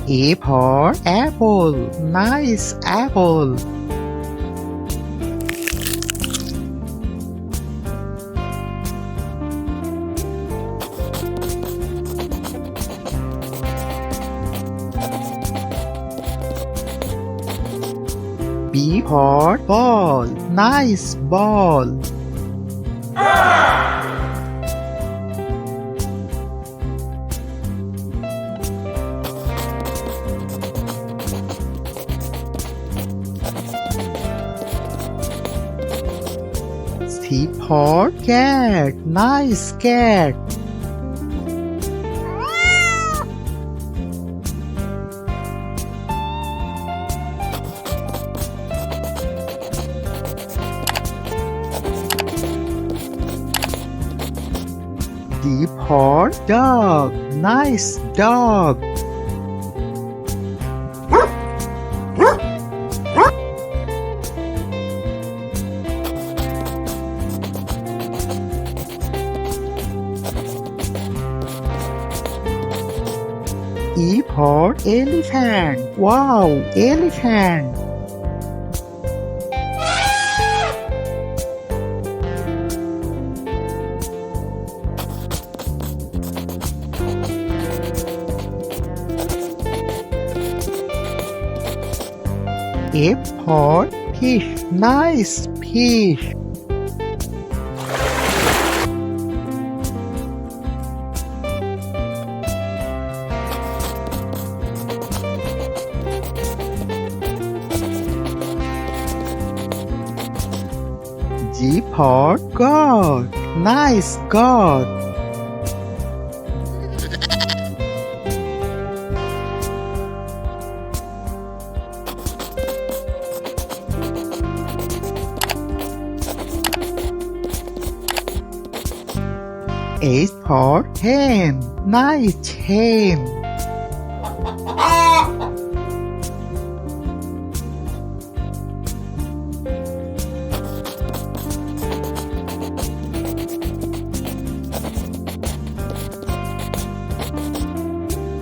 A for apple. Nice apple. B for ball. Nice ball. C for cat. Nice cat. D for dog. Nice dog. E for elephant. Wow, elephant. F for fish. Nice fish. G for God. Nice God. H for hen. Nice hen.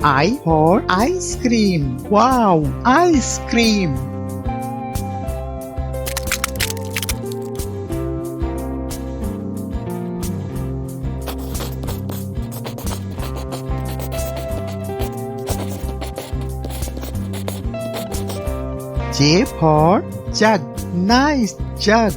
I for ice cream. Wow, ice cream. J for jug. Nice jug.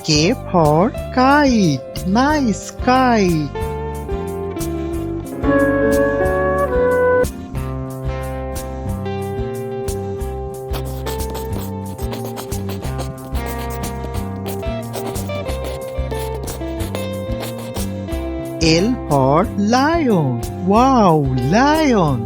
K for kite. Nice kite. L for lion. Wow, lion.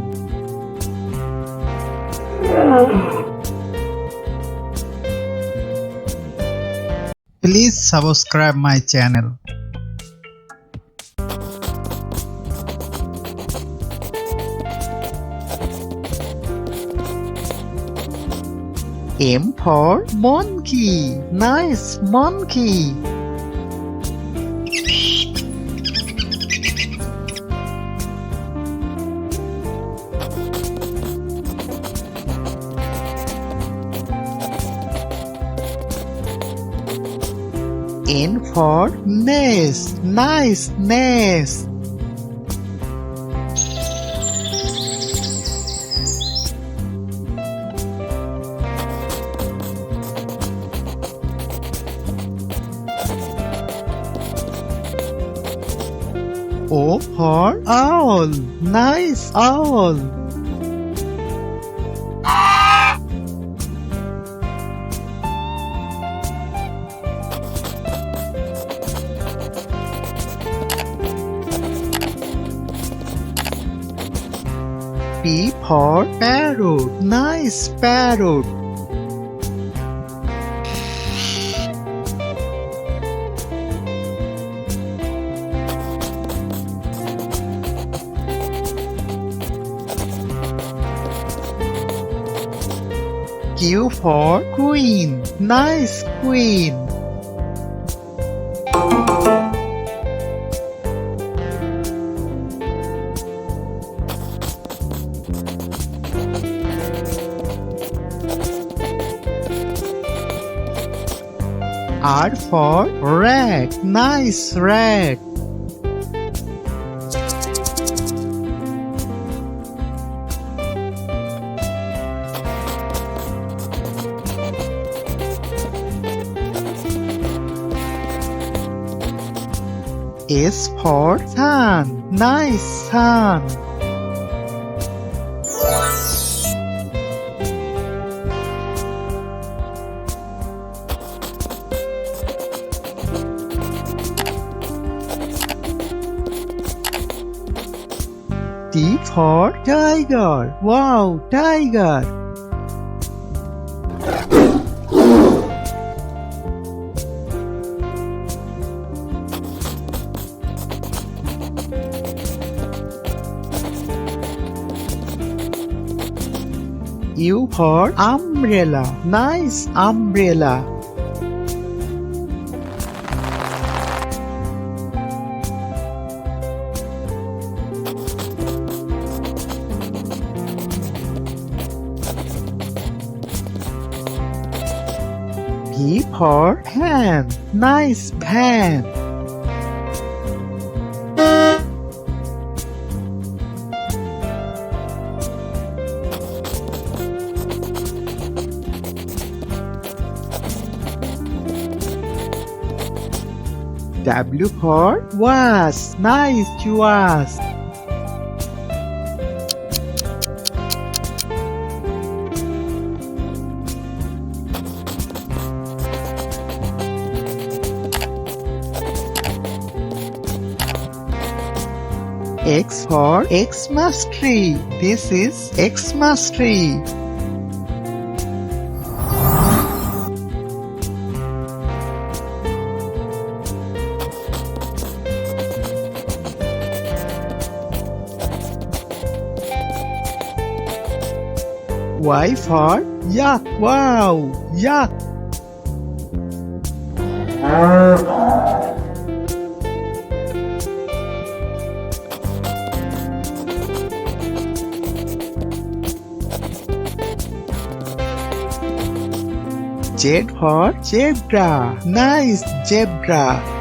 Please subscribe my channel. M for monkey. Nice monkey. N for nest. Nice nest. O for owl. Nice owl. P for parrot. Nice parrot. Q for queen. Nice queen. R for rat. Nice rat. S for sun. Nice sun. T for tiger. Wow, tiger. U for umbrella. Nice umbrella. P for pan. Nice pan. W for vase. Nice vase. X for Xmas tree. This is Xmas tree. Y for yak. Wow, yak. Z for zebra. Nice zebra.